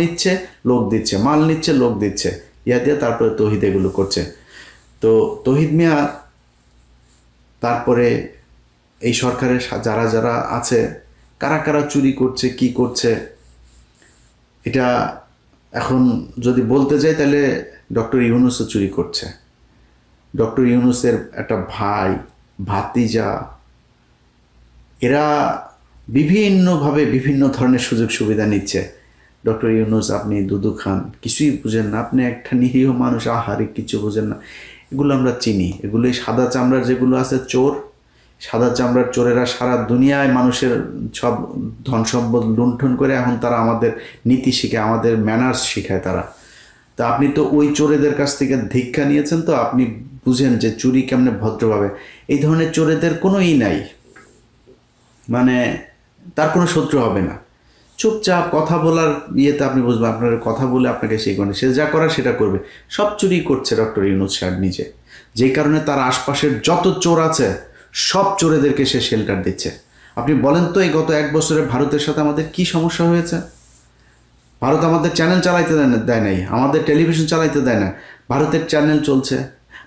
নিচ্ছে লোক দিচ্ছে, মাল নিচ্ছে লোক দিচ্ছে, ইয়া দিয়ে তারপরে তৌহিদ এগুলো করছে। তো তৌহিদ মিয়া তারপরে এই সরকারের যারা যারা আছে কারা কারা চুরি করছে কি করছে এটা এখন যদি বলতে যাই তাহলে ডক্টর ইউনূসও চুরি করছে। ডক্টর ইউনূসের একটা ভাই, ভাতিজা, এরা বিভিন্নভাবে বিভিন্ন ধরনের সুযোগ সুবিধা নিচ্ছে। ডক্টর ইউনূস, আপনি দুধু খান, কিছুই বুঝেন না, আপনি একটা নিরীহ মানুষ, আহারে কিছু বুঝেন না। এগুলো আমরা চিনি, এগুলো সাদা চামড়ার যেগুলো আছে চোর, সাদা চামড়ার চোরেরা সারা দুনিয়ায় মানুষের সব ধন সম্পদ লুণ্ঠন করে এখন তারা আমাদের নীতি শিখায়, আমাদের ম্যানার্স শিখায় তারা। তা আপনি তো ওই চোরেদের কাছ থেকে ধিক্ষা নিয়েছেন, তো আপনি বুঝেন যে চুরি কেমনে ভদ্রভাবে। এই ধরনের চোরেদের কোনো নাই, মানে তার কোনো শত্রু হবে না। চুপচাপ কথা বলার ইয়েতে আপনি বুঝবেন, আপনার কথা বলে আপনাকে সেই করে সে যা করার সেটা করবে। সব চুরি করছে ডক্টর ইউনূস সাহেব নিজে, যেই কারণে তার আশপাশের যত চোর আছে সব চোরেদেরকে সে শেল্টার দিচ্ছে। আপনি বলেন তো এই গত 1 বছরে ভারতের সাথে আমাদের কি সমস্যা হয়েছে? ভারত আমাদের চ্যানেল চালাইতে দেয় নাই, আমাদের টেলিভিশন চালাইতে দেয় না। ভারতের চ্যানেল চলছে,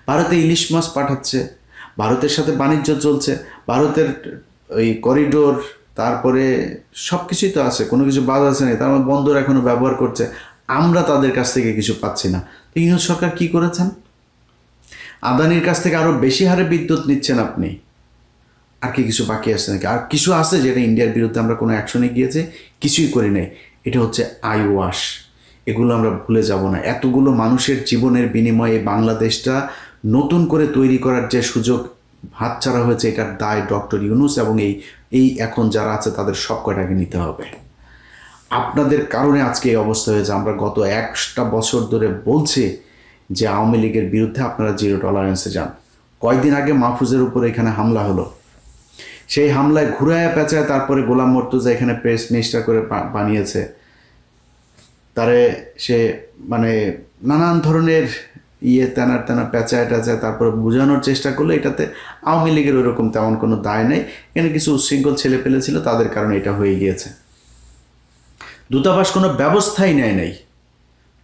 ভারতে ইলিশ মাছ পাঠাচ্ছে, ভারতের সাথে বাণিজ্য চলছে, ভারতের ওই করিডোর, তারপরে সব কিছুই তো আছে, কোনো কিছু বাদ আছে না। তার মানে বন্দর এখনও ব্যবহার করছে, আমরা তাদের কাছ থেকে কিছু পাচ্ছি না। তো ইউনূস সরকার কী করেছেন? আদানির কাছ থেকে আরও বেশি হারে বিদ্যুৎ নিচ্ছেন আপনি। আর কি কিছু বাকি আছে নাকি? আর কিছু আছে যেটা ইন্ডিয়ার বিরুদ্ধে আমরা কোনো অ্যাকশনে গিয়েছে, কিছুই করি নাই। এটা হচ্ছে আই ওয়াশ। এগুলো আমরা ভুলে যাব না। এতগুলো মানুষের জীবনের বিনিময়ে বাংলাদেশটা নতুন করে তৈরি করার যে সুযোগ হাতছাড়া হয়েছে, এটার দায় ডক্টর ইউনূস এবং এই এখন যারা আছে তাদের সব কয়টাকে নিতে হবে। আপনাদের কারণে আজকে এই অবস্থা হয়েছে। আমরা গত 1টা বছর ধরে বলছি যে আওয়ামী লীগের বিরুদ্ধে আপনারা জিরো টলারেন্সে যান। কয়েকদিন আগে মাহফুজের উপরে এখানে হামলা হলো, সেই হামলায় ঘুরায় পেঁচায় তারপরে গোলাম মর্তুজা এখানে প্রেস মিনিস্টার করে বানিয়েছে তারে। সে মানে নানান ধরনের তেনা পেঁচায় টাচায় তারপরে বোঝানোর চেষ্টা করলো। এটাতে আওয়ামী লীগের ওইরকম তেমন কোনো দায় নেই, এখানে কিছু উচ্ছৃঙ্খল ছেলে পেলে ছিল, তাদের কারণে এটা হয়ে গিয়েছে। দূতাবাস কোনো ব্যবস্থাই নেয় নাই।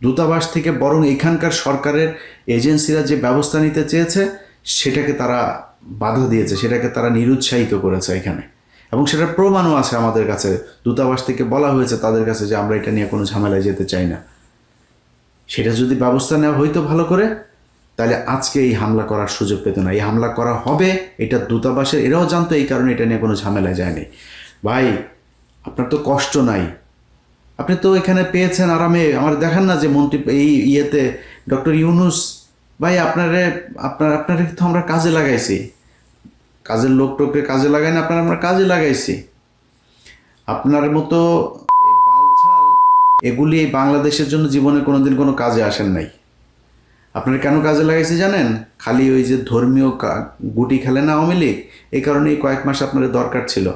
দূতাবাস থেকে বরং এখানকার সরকারের এজেন্সিরা যে ব্যবস্থা নিতে চেয়েছে সেটাকে তারা বাধা দিয়েছে, সেটাকে তারা নিরুৎসাহিত করেছে এখানে। এবং সেটার প্রমাণও আছে আমাদের কাছে। দূতাবাস থেকে বলা হয়েছে তাদের কাছে যে আমরা এটা নিয়ে কোনো ঝামেলায় যেতে চাই না। সেটা যদি ব্যবস্থা নেওয়া হইতো ভালো করে, তাহলে আজকে এই হামলা করার সুযোগ পেত না। এই হামলা করা হবে এটা দূতাবাসের, এরাও জানতো, এই কারণে এটা নিয়ে কোনো ঝামেলায় যায়নি। ভাই, আপনার তো কষ্ট নাই, আপনি তো এখানে পেয়েছেন আরামে। আমার দেখান না যে মন্ত্রী এই ইয়েতে ডক্টর ইউনূস ভাই, আপনারে তো আমরা কাজে লাগাইছি, কাজের লোকটোকে কাজে লাগাই না, আমরা কাজে লাগাইছি। আপনার মতো এই বালছাল এগুলি বাংলাদেশের জন্য জীবনে কোনোদিন কোনো কাজে আসেন নাই। আপনারা কেন কাজে লাগাইছি জানেন? খালি ওই যে ধর্মীয় গুটি খেলে না আওয়ামী লীগ, এই কারণে এই কয়েক মাস আপনার দরকার ছিল।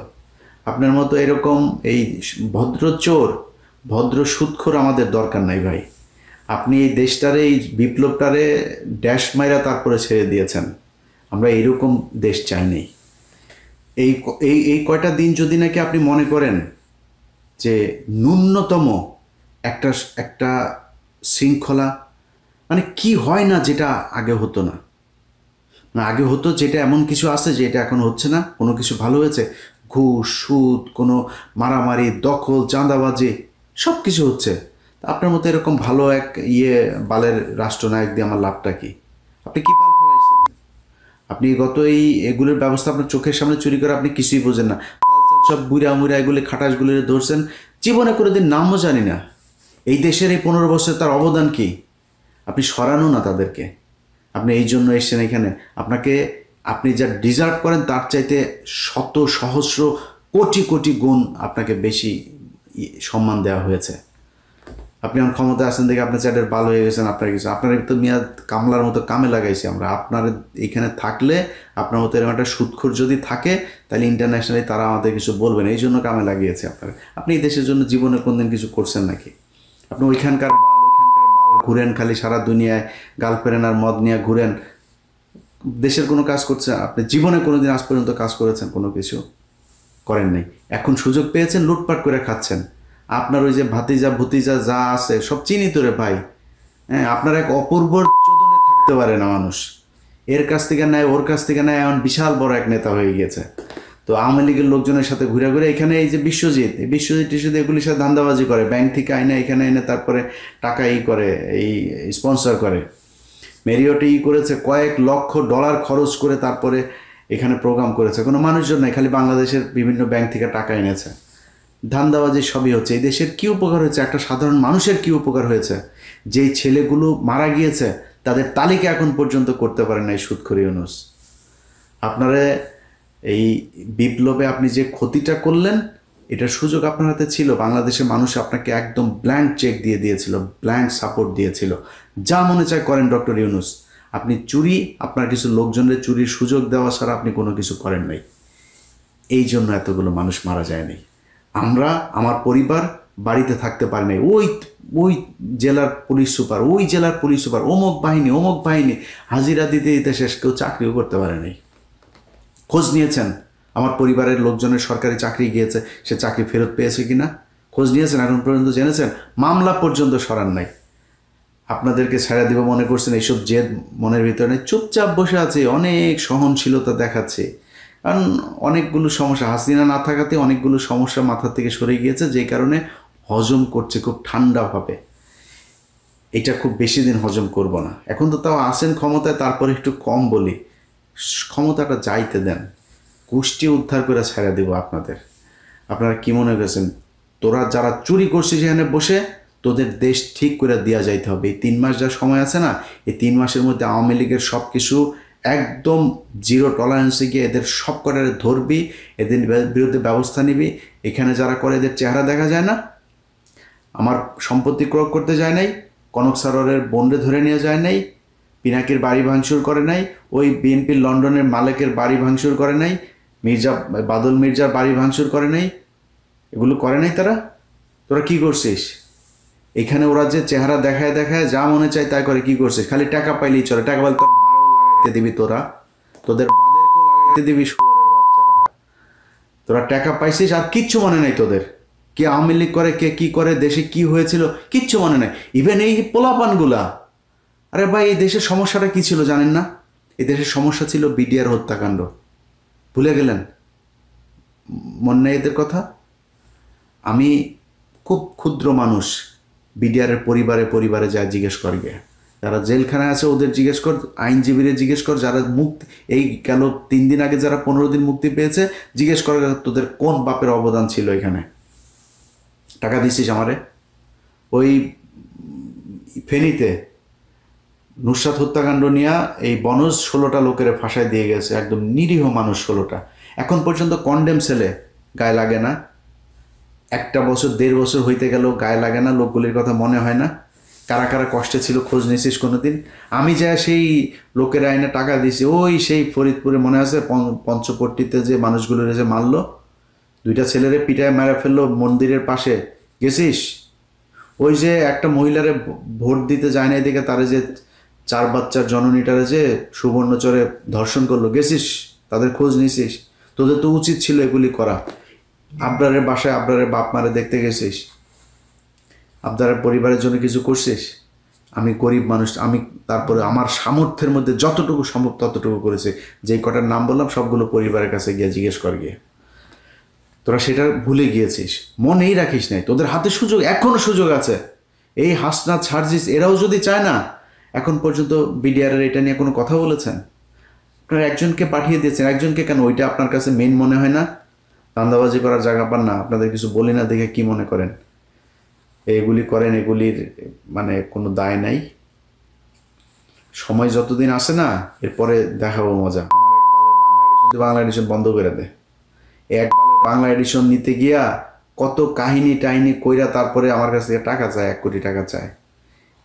আপনার মতো এরকম এই ভদ্র চোর, ভদ্র সুদখোর আমাদের দরকার নাই ভাই। আপনি এই দেশটারে, এই বিপ্লবটারে ড্যাশ মাইরা তারপরে ছেড়ে দিয়েছেন। আমরা এইরকম দেশ চাই নাই। এই এই কয়টা দিন যদি নাকি আপনি মনে করেন যে ন্যূনতম একটা শৃঙ্খলা, মানে কি হয় না যেটা আগে হতো না, মানে আগে হতো যেটা এমন কিছু আছে যে এটা এখন হচ্ছে না, কোনো কিছু ভালো হয়েছে, ঘুষ, সুদ, কোনো মারামারি, দখল, চাঁদাবাজি, সব কিছু হচ্ছে। আপনার মতো এরকম ভালো এক বালের রাষ্ট্রনায়ক দিয়ে আমার লাভটা কি? আপনি কি বাল ফেলাইছেন? আপনি গত এগুলোর ব্যবস্থা আপনার চোখের সামনে চুরি করে আপনি কিছুই বোঝেন না। সব বুড়া মুড়া এগুলি খাটাসগুলি ধরছেন, জীবনে কোনোদিন নামও জানি না। এই দেশের এই 15 বছর তার অবদান কি? আপনি সরানো না তাদেরকে। আপনি এই জন্য এসছেন এখানে। আপনি যা ডিজার্ভ করেন তার চাইতে শত সহস্র কোটি কোটি গুণ আপনাকে বেশি সম্মান দেওয়া হয়েছে। আপনি এখন ক্ষমতা আছেন দেখে আপনার চ্যাটের ভালো হয়ে গেছেন, আপনার তো মিয়া কামলার মতো কামে লাগাইছি আমরা। আপনার এইখানে থাকলে, আপনার মতো এরকম একটা সুদখোর যদি থাকে, তাহলে ইন্টারন্যাশনালি তারা আমাদের কিছু বলবেন, এই জন্য কামে লাগিয়েছে আপনার। আপনি এই দেশের জন্য জীবনে কোনদিন কিছু করছেন নাকি? আপনি ওইখানকার বাল ঘুরেন, খালি সারা দুনিয়ায় গার্লফ্রেন্ড আর মদ নিয়ে ঘুরেন, দেশের কোনো কাজ করছে? আপনি জীবনে কোনোদিন আজ পর্যন্ত কাজ করেছেন? কোনো কিছু করেন নাই। এখন সুযোগ পেয়েছেন, লুটপাট করে খাচ্ছেন। আপনার ওই যে ভাতিজা ভতিজা যা আছে সব চিনি তো রে ভাই। হ্যাঁ, আপনার এক অপূর্ব চোদনে থাকতে পারে না মানুষ, এর কাছ থেকে নেয় ওর কাছ থেকে নেয়, এখন বিশাল বড় এক নেতা হয়ে গিয়েছে। তো আওয়ামী লীগের লোকজনের সাথে ঘুরে ঘুরে এখানে এই যে বিশ্বজিৎ টিশ্বজিৎ এগুলির সাথে ধান্দাবাজি করে, ব্যাংক থেকে আইনে এখানে এনে তারপরে টাকা করে এই স্পন্সর করে, মেরিওটে করেছে, কয়েক লক্ষ ডলার খরচ করে তারপরে এখানে প্রোগ্রাম করেছে। কোনো মানুষজন নাই, খালি বাংলাদেশের বিভিন্ন ব্যাংক থেকে টাকা এনেছে। ধান্দাবাজি সবই হচ্ছে। এই দেশের কী উপকার হয়েছে, একটা সাধারণ মানুষের কী উপকার হয়েছে? যেই ছেলেগুলো মারা গিয়েছে তাদের তালিকা এখন পর্যন্ত করতে পারেন নাই সুদখোর ইউনূস। আপনারা এই বিপ্লবে আপনি যে ক্ষতিটা করলেন, এটার সুযোগ আপনার হাতে ছিল। বাংলাদেশের মানুষ আপনাকে একদম ব্ল্যাঙ্ক চেক দিয়ে দিয়েছিল, ব্ল্যাঙ্ক সাপোর্ট দিয়েছিল, যা মনে চায় করেন ডক্টর ইউনূস। আপনি চুরি, আপনার কিছু লোকজনের চুরির সুযোগ দেওয়া ছাড়া আপনি কোনো কিছু করেন নাই। এই জন্য এতগুলো মানুষ মারা যায়নি। আমরা, আমার পরিবার বাড়িতে থাকতে পারি নাই। ওই ওই জেলার পুলিশ সুপার, ওই জেলার পুলিশ সুপার, অমুক বাহিনী হাজিরা দিতে দিতে শেষ, কেউ চাকরিও করতে পারে নাই। খোঁজ নিয়েছেন আমার পরিবারের লোকজনের সরকারি চাকরি গিয়েছে, সে চাকরি ফেরত পেয়েছে কি না খোঁজ নিয়েছেন? এখন পর্যন্ত জেনেছেন? মামলা পর্যন্ত সরান নাই। আপনাদেরকে ছেড়ে দিব মনে করছেন, এইসব জেদ মনের ভিতরে নেই, চুপচাপ বসে আছে, অনেক সহনশীলতা দেখাচ্ছে। কারণ অনেকগুলো সমস্যা, হাসিনা না থাকাতে অনেকগুলো সমস্যা মাথা থেকে সরে গিয়েছে, যে কারণে হজম করছে খুব ঠান্ডাভাবে। এটা খুব বেশি দিন হজম করব না। এখন তো তাও আসেন ক্ষমতায়, তারপরে একটু কম বলি, ক্ষমতাটা যাইতে দেন, কুষ্টি উদ্ধার করে ছেড়ে দেব আপনাদের। আপনারা কি মনে করেছেন তোরা যারা চুরি করছিস সেখানে বসে, তোদের দেশ ঠিক করে দেওয়া যাইতে হবে। এই 3 মাস যা সময় আছে না, এই 3 মাসের মধ্যে আওয়ামী লীগের সব কিছু একদম জিরো টলারেন্সে গিয়ে এদের সব কটারে ধরবি, এদের বিরুদ্ধে ব্যবস্থা নিবি। এখানে যারা করে এদের চেহারা দেখা যায় না, আমার সম্পত্তি ক্রয় করতে যায় নাই, কনক সারোয়ারের বোনরে ধরে নিয়ে যায় নাই, পিনাকির বাড়ি ভাঙচুর করে নাই, ওই বিএনপির লন্ডনের মালেকের বাড়ি ভাঙচুর করে নাই, বাদল মির্জার বাড়ি ভাঙচুর করে নাই, এগুলো করে নাই তারা। তোরা কি করছিস এখানে? ওরা যে চেহারা দেখায় দেখায় যা মনে চায় তাই করে। কি করছিস? খালি টাকা পাইলেই চলে। টাকা পাইলে তোর মারও লাগাইতে দিবি, তোরা তোদের মাদেরকেও লাগাইতে দিবি, শুয়োরের বাচ্চারা। তোরা টাকা পাইছিস আর কিচ্ছু মনে নাই তোদের। কে আওয়ামী লীগ করে, কে কি করে, দেশে কি হয়েছিল কিচ্ছু মনে নাই। ইভেন এই পোলাপানগুলা, আরে ভাই এই দেশের সমস্যাটা কি ছিল জানেন না? এই দেশের সমস্যা ছিল বিডিআর হত্যাকাণ্ড। ভুলে গেলেন? মনে নেই এদের কথা? আমি খুব ক্ষুদ্র মানুষ, বিডিআরের পরিবারে যা জিজ্ঞেস কর গে, যারা জেলখানায় আছে ওদের জিজ্ঞেস কর, আইনজীবীরা জিজ্ঞেস কর, যারা মুক্তি এই গেল 3 দিন আগে যারা 15 দিন মুক্তি পেয়েছে, জিজ্ঞেস কর তোদের কোন বাপের অবদান ছিল এখানে। টাকা দিছিস আমারে? ওই ফেনীতে নুসরাত হত্যাকাণ্ড নিয়ে এই বনজ 16টা লোকের ফাঁসায় দিয়ে গেছে, একদম নিরীহ মানুষ 16টা। এখন পর্যন্ত কন্ডেম সেলে গায়ে লাগে না। 1 বছর 1.5 বছর হইতে গেলেও গায়ে লাগে না, লোকগুলির কথা মনে হয় না। কারা কারা কষ্টে ছিল খোঁজ নিয়েছিস কোনোদিন? আমি যা সেই লোকের আইনে টাকা দিয়েছি, ওই সেই ফরিদপুরে মনে আছে পঞ্চপট্টিতে যে মানুষগুলোর যে মারলো, 2টা ছেলেরে পিটায় মেরে ফেললো মন্দিরের পাশে, গেছিস? ওই যে একটা মহিলারে ভোট দিতে যায় না এদিকে, তারে যে 4 বাচ্চার জননীটারে যে সুবর্ণচরে ধর্ষণ করলো, গেছিস? তাদের খোঁজ নিয়েছিস? তোদের তো উচিত ছিল এগুলি করা। আবরারের বাসায় আবরারের বাপ মারে দেখতে গেছিস? আবরারের পরিবারের জন্য কিছু করছিস? আমি গরিব মানুষ, আমি তারপরে আমার সামর্থ্যের মধ্যে যতটুকু সম্ভব ততটুকু করেছি। যেই কটার নাম বললাম সবগুলো পরিবারের কাছে গিয়ে জিজ্ঞেস কর গিয়ে। তোরা সেটা ভুলে গিয়েছিস, মনেই রাখিস নাই। তোদের হাতে সুযোগ, এখনও সুযোগ আছে। এই হাসনাত সার্জিস এরাও যদি চায় না, এখন পর্যন্ত বিডিআরের এটা নিয়ে কোনো কথা বলেছেন? আপনারা একজনকে পাঠিয়ে দিয়েছেন, একজনকে কেন? ওইটা আপনার কাছে মেন মনে হয় না? ধান্দাবাজি করার জায়গা পান না? আপনাদের কিছু বলি না দেখে কি মনে করেন? এগুলি করেন, এগুলির মানে কোনো দায় নাই। সময় যতদিন আসে না, এরপরে দেখাবো মজা। আমার এক বালের বাংলা এডিশন, বাংলা এডিশন বন্ধ করে দে। এক বালের বাংলা এডিশন নিতে গিয়া কত কাহিনী টাহিনী কইরা তারপরে আমার কাছ থেকে টাকা চায়, 1 কোটি টাকা চায়।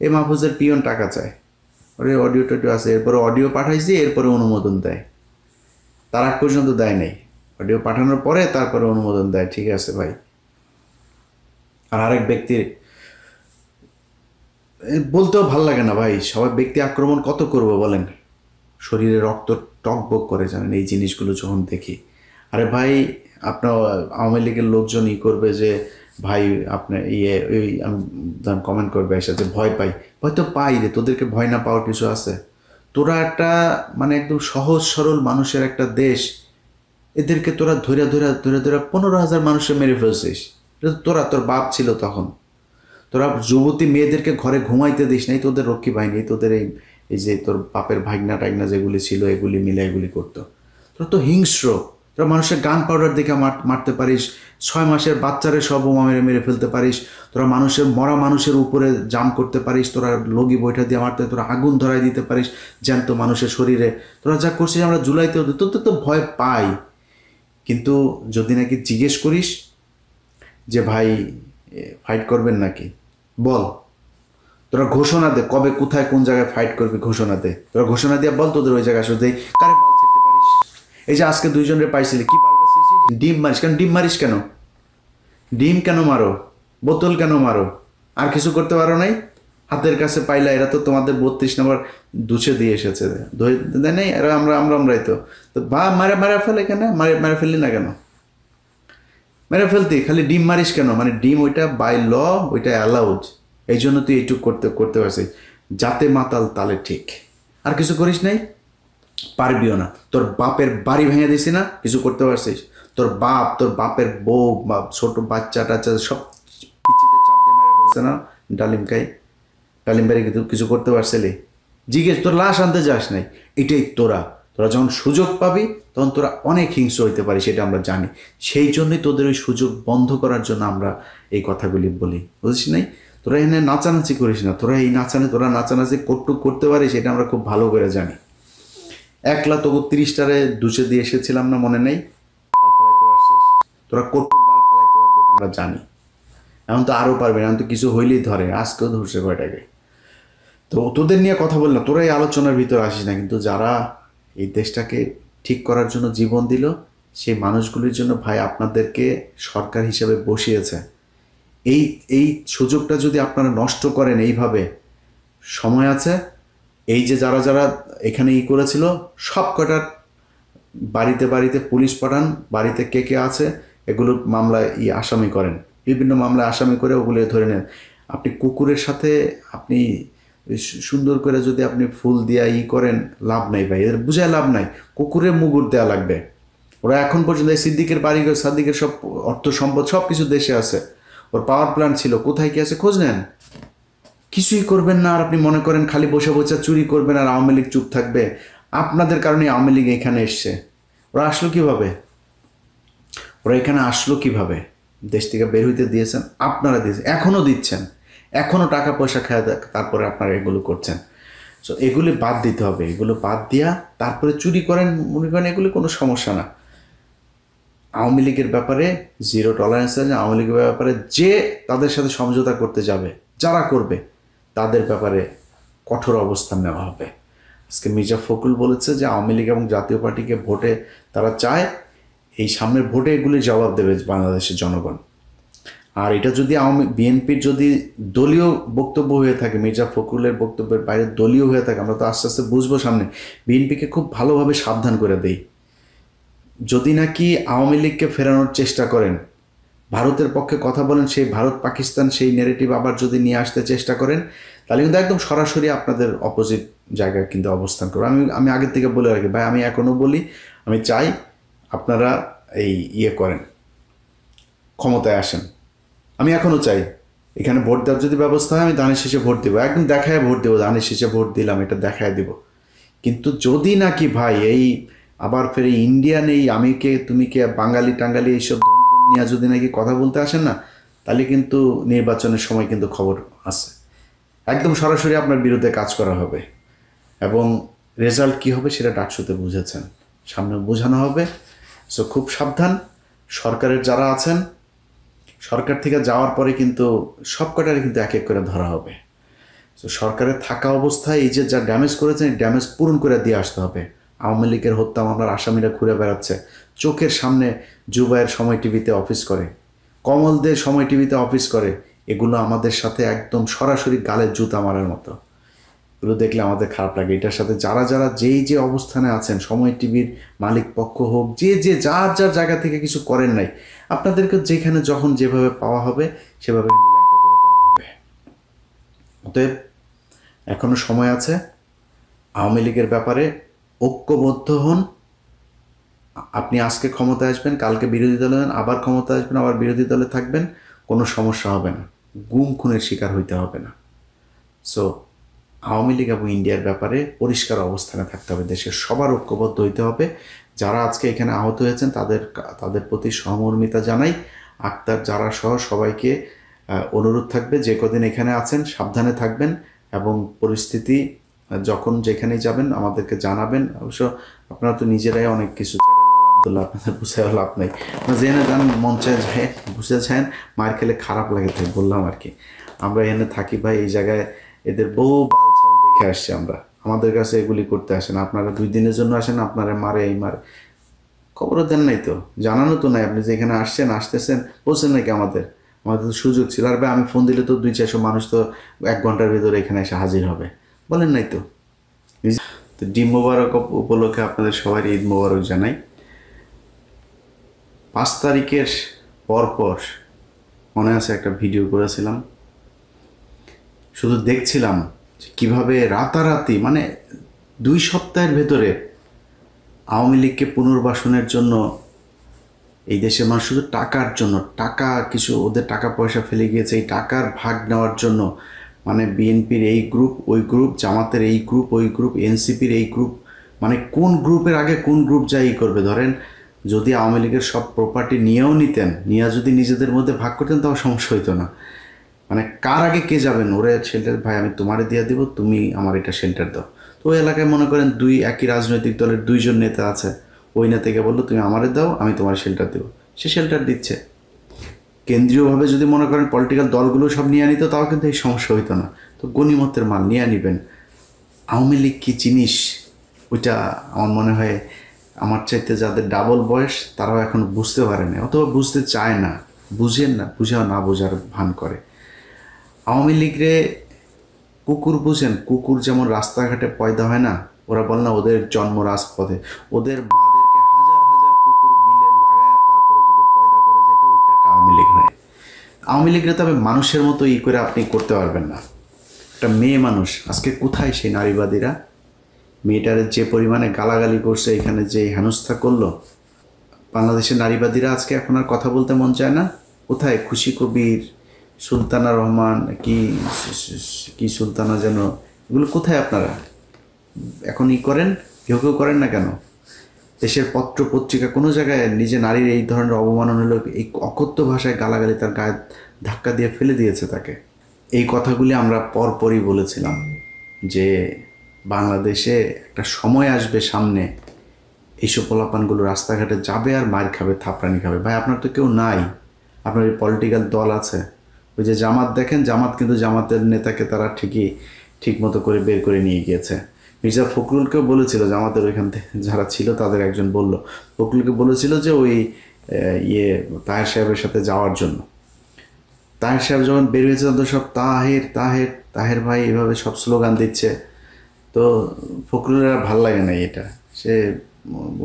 এই মাহফুজের পিয়ন টাকা চায়, ওরে অডিও টডিও আছে, এরপরে অডিও পাঠাইছি, এরপরে অনুমোদন দেয়। তার আগ পর্যন্ত দেয় নাই, অডিও পাঠানোর পরে তারপরে অনুমোদন দেয়। ঠিক আছে ভাই। আর আরেক ব্যক্তির বলতেও ভাল লাগে না ভাই, সবাই ব্যক্তি আক্রমণ কত করব বলেন? শরীরে রক্ত টকবক করে, জানেন এই জিনিসগুলো যখন দেখি। আরে ভাই, আপনার আওয়ামী লীগের লোকজন করবে যে ভাই আপনার ইয়ে ওই আমি কমেন্ট করবে এসে যে ভয় পাই, ভয় তো পাই রে, তোদেরকে ভয় না পাওয়ার কিছু আছে? তোরা একটা মানে একদম সহজ সরল মানুষের একটা দেশ, এদেরকে তোরা ধরে ধরে ধরে ধরে 15,000 মানুষের মেরে ফেলছিস। এটা তো তোরা, তোর বাপ ছিল তখন। তোরা যুবতী মেয়েদেরকে ঘরে ঘুমাইতে দিস নাই, তোদের রক্ষী বাহিনী, তোদের এই এই যে তোর বাপের ভাগনা টাগনা যেগুলি ছিল এগুলি মিলে এগুলি করতো। তোরা তো হিংস্র, তোরা মানুষের গান পাউডার দেখে মারতে পারিস, 6 মাসের বাচ্চারে সব বোমা মেরে মেরে ফেলতে পারিস, তোরা মানুষের মরা মানুষের উপরে জাম করতে পারিস, তোরা লগি বৈঠা দিয়ে মারতে, তোরা আগুন ধরাই দিতে পারিস জ্যান্ত মানুষের শরীরে। তোরা যা করছিস আমরা জুলাইতে, তোদের তো ভয় পাই। কিন্তু যদি নাকি জিজ্ঞেস করিস যে ভাই ফাইট করবেন নাকি, বল, তোরা ঘোষণা দে কবে কোথায় কোন জায়গায় ফাইট করবি, ঘোষণা দে, তোরা ঘোষণা দিয়ে বল তোদের ওই জায়গায় আসলে কারে বাল ছিঁড়তে পারিস। এই যে আজকে 2জনের পাইছিলি, কি বালটা ছিঁড়ছিস? ডিম মারিস কেন? ডিম মারিস কেন? ডিম কেন মারো? বোতল কেন মারো? আর কিছু করতে পারো নাই? হাতের কাছে পাইলা, এরা তো তোমাদের 32 নম্বর দুছে দিয়ে এসেছে, দেয় নাই এরা, আমরাই তো বা মারে মারে ফেলে কেন? মারে ফেললি না কেন? মেরে ফেলতি, খালি ডিম মারিস কেন? মানে ডিম ওইটা বাই ল, ওইটা অ্যালাউড, এই জন্য তুই এইটুক করতে পারছিস, যাতে মাতাল তালে ঠিক। আর কিছু করিস নাই, পারবিও না। তোর বাপের বাড়ি ভেঙে দিছি না, কিছু করতে পারছিস? তোর বাপের বউ বা ছোট বাচ্চা টাচ্চা সব পিছিতে চাপ দিয়ে মেরে ফেলছে না, ডালিম বাড়ি কিন্তু কিছু করতে পারছিলি? জিজ্ঞেস, তোর লাশ আনতে যাস নাই। এটাই তোরা যখন সুযোগ পাবি তখন তোরা অনেক হিংস্র হইতে পারিস, সেটা আমরা জানি। সেই জন্যই তোদের ওই সুযোগ বন্ধ করার জন্য আমরা এই কথাগুলি বলি, বুঝিস নাই? তোরা এখানে নাচানাচি করিস না, তোরা নাচানাচি কটুক করতে পারিস, এটা আমরা খুব ভালো করে জানি। একলা তবু 30টারে দুচে দিয়ে এসেছিলাম না, মনে নেই? বাল ফালাইতে পারছিস, তোরা কটুক বাল ফালাইতে পারবি, এটা আমরা জানি। এখন তো আরও পারবে না, এখন তো কিছু হইলেই ধরে, আজকেও ধরছে কয়টাকে। তো তোদের নিয়ে কথা বল না, তোরা এই আলোচনার ভিতরে আসিস না। কিন্তু যারা এই দেশটাকে ঠিক করার জন্য জীবন দিল, সেই মানুষগুলির জন্য ভাই আপনাদেরকে সরকার হিসেবে বসিয়েছে। এই এই সুযোগটা যদি আপনারা নষ্ট করেন এইভাবে, সময় আছে। এই যে যারা এখানে করেছিল সব কটার বাড়িতে বাড়িতে পুলিশ পাঠান, বাড়িতে কে কে আছে এগুলো মামলায় আসামি করেন, বিভিন্ন মামলায় আসামি করে ওগুলো ধরে নেন। আপনি কুকুরের সাথে আপনি সুন্দর করে যদি আপনি ফুল দিয়া করেন, লাভ নাই ভাই, এদের বুঝায় লাভ নাই। কুকুরের মুগুর দেওয়া লাগবে। ওরা এখন পর্যন্ত এই সিদ্দিকের বাড়ি, সাদ্দিকের সব অর্থ সম্পদ সব কিছু দেশে আছে, ওর পাওয়ার প্ল্যান্ট ছিল, কোথায় কি আছে খোঁজ নেন। কিছুই করবেন না, আর আপনি মনে করেন খালি বসে বসে চুরি করবেন আর আওয়ামী লীগ চুপ থাকবে। আপনাদের কারণে আওয়ামী লীগ এখানে এসছে। ওরা আসলো কিভাবে? এখানে আসলো কিভাবে? দেশ থেকে বের হইতে দিয়েছেন আপনারা, দিয়েছেন, এখনও দিচ্ছেন, এখনও টাকা পয়সা খায়, তারপরে আপনারা এগুলো করছেন। সো এগুলি বাদ দিতে হবে, এগুলো বাদ দিয়া তারপরে চুরি করেন, মনে করেন এগুলো কোনো সমস্যা না। আওয়ামী লীগের ব্যাপারে জিরো টলারেন্স আছে। আওয়ামী লীগের ব্যাপারে যে তাদের সাথে সমঝোতা করতে যাবে, যারা করবে তাদের ব্যাপারে কঠোর অবস্থান নেওয়া হবে। আজকে মির্জা ফখরুল বলেছে যে আওয়ামী লীগ এবং জাতীয় পার্টিকে ভোটে তারা চায়, এই সামনের ভোটে এগুলি জবাব দেবে বাংলাদেশের জনগণ। আর এটা যদি বিএনপির যদি দলীয় বক্তব্য হয়ে থাকে, মির্জা ফখরুলের বক্তব্যের বাইরে দলীয় হয়ে থাকে, আমরা তো আস্তে আস্তে বুঝবো সামনে। বিএনপিকে খুব ভালোভাবে সাবধান করে দেই, যদি নাকি আওয়ামী লীগকে ফেরানোর চেষ্টা করেন, ভারতের পক্ষে কথা বলেন, সেই ভারত পাকিস্তান সেই নেগেটিভ আবার যদি নিয়ে আসতে চেষ্টা করেন, তাহলে কিন্তু একদম সরাসরি আপনাদের অপোজিট জায়গায় কিন্তু অবস্থান করবো। আমি আগের থেকে বলে রাখি ভাই, আমি এখনও বলি, আমি চাই আপনারা এই করেন, ক্ষমতায় আসেন। আমি এখনও চাই এখানে ভোট দেওয়ার যদি ব্যবস্থা হয়, আমি ধানের শেষে ভোট দেবো, একদম দেখায় ভোট দেবো, ধানের শেষে ভোট দিলাম, এটা দেখায় দেব। কিন্তু যদি নাকি ভাই আবার ফের ইন্ডিয়ান আমি কে তুমি কে বাঙালি টাঙ্গালি এইসব নিয়ে যদি নাকি কথা বলতে আসেন না, তাহলে কিন্তু নির্বাচনের সময় কিন্তু খবর আছে, একদম সরাসরি আপনার বিরুদ্ধে কাজ করা হবে। এবং রেজাল্ট কী হবে সেটা ডাকসুতে বুঝেছেন, সামনে বোঝানো হবে। সো খুব সাবধান। সরকারের যারা আছেন, সরকার থেকে যাওয়ার পরে কিন্তু সব কটারে কিন্তু এক এক করে ধরা হবে। সো সরকারের থাকা অবস্থায় এই যে যা ড্যামেজ করেছেন, এই ড্যামেজ পূরণ করে দিয়ে আসতে হবে। আওয়ামী লীগের হত্যা মামলার আসামিরা ঘুরে বেড়াচ্ছে, চোখের সামনে জুবাইয়ের সময় টিভিতে অফিস করে, কমলদের সময় টিভিতে অফিস করে, এগুলো আমাদের সাথে একদম সরাসরি গালের জুতা মারার মতো। এগুলো দেখলে আমাদের খারাপ লাগে। এটার সাথে যারা যারা যেই যে অবস্থানে আছেন, সময় টিভির মালিক পক্ষ হোক, যে যে যার যার জায়গা থেকে কিছু করেন নাই, আপনাদেরকে যেখানে যখন যেভাবে পাওয়া হবে সেভাবে ল্যাংটা করে দেওয়া হবে। অতএব এখনো সময় আছে। আওয়ামী লীগের ব্যাপারে ঐক্যবদ্ধ হন। আপনি আজকে ক্ষমতায় আসবেন, কালকে বিরোধী দলে হন, আবার ক্ষমতায় আসবেন, আবার বিরোধী দলে থাকবেন, কোনো সমস্যা হবে না, গুম খুনের শিকার হইতে হবে না। সো আওয়ামী লীগ এবং ইন্ডিয়ার ব্যাপারে পরিষ্কার অবস্থানে থাকতে হবে। দেশের সবার ঐক্যবদ্ধ হইতে হবে। যারা আজকে এখানে আহত হয়েছেন তাদের প্রতি সহমর্মিতা জানাই। আক্তার যারা সহ সবাইকে অনুরোধ থাকবে, যে কদিন এখানে আছেন সাবধানে থাকবেন এবং পরিস্থিতি যখন যেখানেই যাবেন আমাদেরকে জানাবেন। অবশ্য আপনারা তো নিজেরাই অনেক কিছু আব্দুল্লাহ, আপনাদের বুঝে লাভ নেই। আপনারা জেনে যান, মঞ্চে যায় বুঝে যান, মার খেলে খারাপ লাগে, তাই বললাম আর কি। আমরা এখানে থাকি ভাই, এই জায়গায় এদের বহু বালছাল দেখে আসছি আমরা। আমাদের কাছে এগুলি করতে আসেন, আপনারা 2 দিনের জন্য আসেন, আপনারা মারে এই মারে, খবরও দেন নাই তো, জানানো তো নাই। আপনি যে এখানে আসতেছেন বলছেন নাকি আমাদের তো সুযোগ ছিল। আর ভাই আমি ফোন দিলে তো 200-400 মানুষ তো 1 ঘন্টার ভিতরে এখানে এসে হাজির হবে, বলেন নাই তো। তো ঈদ মোবারক উপলক্ষে আপনাদের সবাই ঈদ মোবারক জানাই। 5 তারিখের পর মনে আছে একটা ভিডিও করেছিলাম, শুধু দেখছিলাম কিভাবে রাতারাতি, মানে 2 সপ্তাহের ভেতরে আওয়ামী লীগকে পুনর্বাসনের জন্য এই দেশের মানুষ শুধু টাকার জন্য, টাকা কিছু ওদের টাকা পয়সা ফেলে গিয়েছে, এই টাকার ভাগ নেওয়ার জন্য, মানে বিএনপির এই গ্রুপ ওই গ্রুপ, জামাতের এই গ্রুপ ওই গ্রুপ, এনসিপির এই গ্রুপ, মানে কোন গ্রুপের আগে কোন গ্রুপ যাই করবে। ধরেন যদি আওয়ামী লীগের সব প্রপার্টি নিয়েও নিতেন, নিয়ে যদি নিজেদের মধ্যে ভাগ করতেন তাও সমস্যা হইতো না। মানে কার আগে কে যাবেন, ওরে শেল্টার ভাই আমি তোমারে দিয়ে দিব, তুমি আমার এটা শেল্টার দাও। তো ওই এলাকায় মনে করেন একই রাজনৈতিক দলের 2 জন নেতা আছে, ওই নেতাকে বললো তুমি আমারে দাও, আমি তোমার শেল্টার দেবো, সে শেল্টার দিচ্ছে। কেন্দ্রীয়ভাবে যদি মনে করেন পলিটিক্যাল দলগুলো সব নিয়ে নিত, তাও কিন্তু এই সমস্যা হইতো না। তো গণিমতের মাল নিয়ে নিবেন। আওয়ামী লীগ কী জিনিস ওইটা আমার মনে হয় আমার চাইতে যাদের ডাবল বয়স তারাও এখন বুঝতে পারে না, অথবা বুঝতে চায় না, বুঝেন না, বুঝেও না বোঝার ভান করে। আওয়ামী লীগরে কুকুর বুঝেন, কুকুর যেমন রাস্তাঘাটে পয়দা হয় না, ওরা বলে না ওদের জন্ম রাজপথে, ওদের মাদেরকে হাজার হাজার কুকুর মিলে লাগায় তারপরে যদি পয়দা করে যেটা, ওইটা একটা আওয়ামী লীগ হয়। আওয়ামী লীগরে তবে মানুষের মতো করে আপনি করতে পারবেন না। একটা মেয়ে মানুষ, আজকে কোথায় সেই নারীবাদীরা? মেয়েটারে যে পরিমাণে গালাগালি করছে, এখানে যে হেনস্থা করলো, বাংলাদেশের নারীবাদীরা আজকে এখন আর কথা বলতে মন চায় না। কোথায় খুশি কবির, সুলতানা রহমান, কি সুলতানা যেন, এগুলো কোথায় আপনারা এখন করেন? কেউ করেন না কেন? দেশের পত্র পত্রিকা কোনো জায়গায় নিজে নারীর এই ধরনের অবমাননা হলো, এই অকথ্য ভাষায় গালাগালি তার গায়ে ধাক্কা দিয়ে ফেলে দিয়েছে তাকে। এই কথাগুলি আমরা পরপরই বলেছিলাম যে বাংলাদেশে একটা সময় আসবে সামনে, এইসব পোলাপানগুলো রাস্তাঘাটে যাবে আর মার খাবে, থাপড়ানি খাবে। ভাই আপনার তো কেউ নাই, আপনার এই পলিটিক্যাল দল আছে। ওই যে জামাত দেখেন, জামাত কিন্তু জামাতের নেতাকে তারা ঠিক মতো করে বের করে নিয়ে গিয়েছে। মির্জা ফখরুলকেও বলেছিল, জামাতের ওইখান থেকে যারা ছিল তাদের একজন বলল, ফখরুলকে বলেছিল যে ওই তাহের সাহেবের সাথে যাওয়ার জন্য। তাহের সাহেব যখন বের হয়েছে তখন সব তাহের তাহের তাহের ভাই এভাবে সব স্লোগান দিচ্ছে। তো ফখরুলের ভাল লাগে না এটা, সে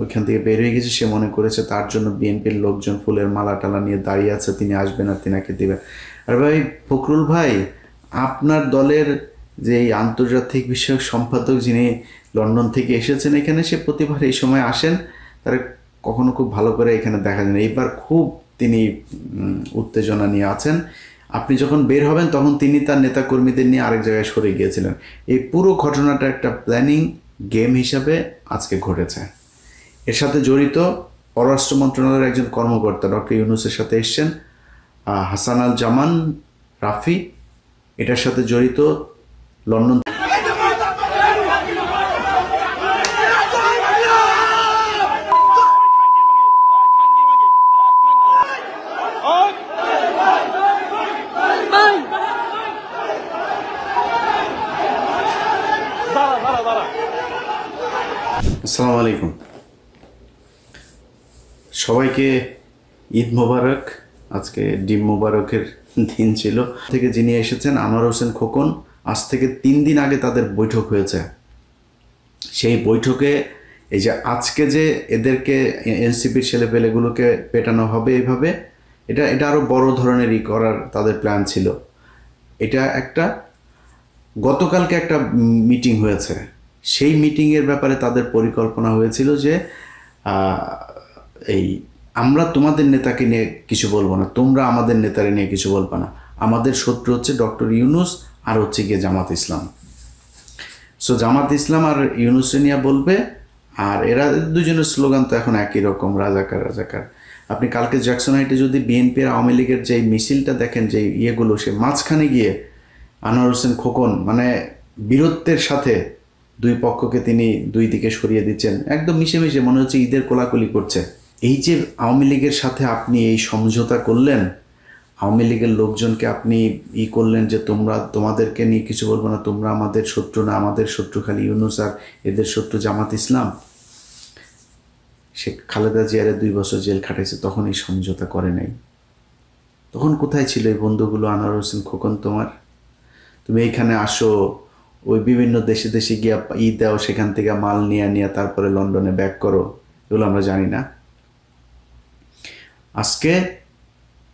ওইখান থেকে বের হয়ে গেছে, সে মনে করেছে তার জন্য বিএনপির লোকজন ফুলের মালা টালা নিয়ে দাঁড়িয়ে আছে, তিনি আসবেন আর তিনাকে দেবেন। আর ভাই ফখরুল ভাই, আপনার দলের যে এই আন্তর্জাতিক বিষয়ক সম্পাদক যিনি লন্ডন থেকে এসেছেন এখানে, সে প্রতিবার এই সময় আসেন, তারা কখনো খুব ভালো করে এখানে দেখা যায় না। এইবার খুব তিনি উত্তেজনা নিয়ে আছেন। আপনি যখন বের হবেন তখন তিনি তার নেতাকর্মীদের নিয়ে আরেক জায়গায় সরে গিয়েছিলেন। এই পুরো ঘটনাটা একটা প্ল্যানিং গেম হিসাবে আজকে ঘটেছে। এর সাথে জড়িত পররাষ্ট্র মন্ত্রণালয়ের একজন কর্মকর্তা ডক্টর ইউনূসের সাথে এসছেন, হাসানাল জামান রাফি, এটার সাথে জড়িত লন্ডন। আসসালামু আলাইকুম, সবাইকে ঈদ মোবারক। আজকে ডিম মোবারকের দিন ছিল। থেকে যিনি এসেছেন আনোয়ার হোসেন খোকন, আজ থেকে 3 দিন আগে তাদের বৈঠক হয়েছে। সেই বৈঠকে এই যে আজকে যে এদেরকে এনসিপির ছেলেপেলেগুলোকে পেটানো হবে এইভাবে, এটা আরও বড় ধরনেরই করার তাদের প্ল্যান ছিল। এটা একটা গতকালকে একটা মিটিং হয়েছে, সেই মিটিংয়ের ব্যাপারে তাদের পরিকল্পনা হয়েছিল যে এই আমরা তোমাদের নেতাকে নিয়ে কিছু বলবো না, তোমরা আমাদের নেতারে নিয়ে কিছু বলবো না, আমাদের শত্রু হচ্ছে ডক্টর ইউনূস আর হচ্ছে গিয়ে জামাত ইসলাম। সো জামাত ইসলাম আর ইউনূস নিয়ে বলবে, আর এরা দুজনের স্লোগান তো এখন একই রকম, রাজাকার রাজাকার। আপনি কালকে জ্যাকসন হাইটে যদি বিএনপি আর আওয়ামী লীগের যে মিছিলটা দেখেন, যে ইয়েগুলো, সে মাঝখানে গিয়ে আনোয়ার হোসেন খোকন মানে বীরত্বের সাথে দুই পক্ষকে তিনি দুই দিকে সরিয়ে দিচ্ছেন, একদম মিশে মিশে মনে হচ্ছে ঈদের কোলাকুলি করছে। এই যে আওয়ামী লীগের সাথে আপনি এই সমঝোতা করলেন, আওয়ামী লীগের লোকজনকে আপনি করলেন যে তোমাদেরকে নিয়ে কিছু বলবো না, তোমরা আমাদের শত্রু না, আমাদের শত্রু খালি ইউনূস আর এদের শত্রু জামাত ইসলাম। সে খালেদা জিয়ারে 2 বছর জেল খাটাইছে, তখন এই সমঝোতা করে নাই। তখন কোথায় ছিল এই বন্ধুগুলো? আনোয়ার হোসেন খোকন, তুমি এইখানে আসো, ওই বিভিন্ন দেশে দেশে গিয়া দাও, সেখান থেকে মাল নিয়ে তারপরে লন্ডনে ব্যাক করো, এগুলো আমরা জানি না। আজকে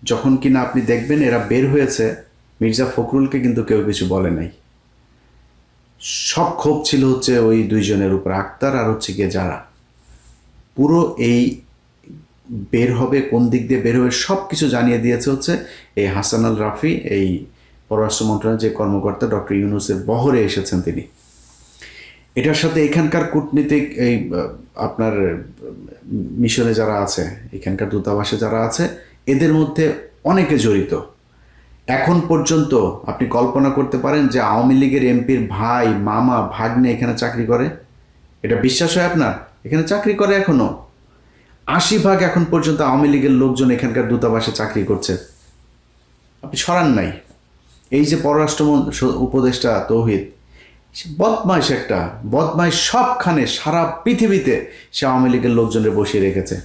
যখন কিনা আপনি দেখবেন এরা বের হয়েছে, মির্জা ফখরুলকে কিন্তু কেউ কিছু বলে নাই। সব ক্ষোভ ছিল হচ্ছে ওই দুইজনের উপর, আক্তার আর হচ্ছে গিয়ে যারা। পুরো এই বের হবে, কোন দিক দিয়ে বের হবে সব কিছু জানিয়ে দিয়েছে হচ্ছে এই হাসান আল রাফি, এই পররাষ্ট্র মন্ত্রণালয়ের যে কর্মকর্তা, ডক্টর ইউনূসের বহরে এসেছেন তিনি। এটার সাথে এখানকার কূটনীতিক এই আপনার মিশনে যারা আছে, এখানকার দূতাবাসে যারা আছে, এদের মধ্যে অনেকে জড়িত। এখন পর্যন্ত আপনি কল্পনা করতে পারেন যে আওয়ামী লীগের এমপির ভাই, মামা, ভাগ্নে এখানে চাকরি করে? এটা বিশ্বাস হয় আপনার? এখানে চাকরি করে এখনো 80% এখন পর্যন্ত আওয়ামী লীগের লোকজন এখানকার দূতাবাসে চাকরি করছে। আপনি সরান নাই। এই যে পররাষ্ট্র উপদেষ্টা তৌহিদ, বদমাইশ একটা বদমাইশ, সবখানে সারা পৃথিবীতে সে আওয়ামী লীগের লোকজনের বসিয়ে রেখেছে।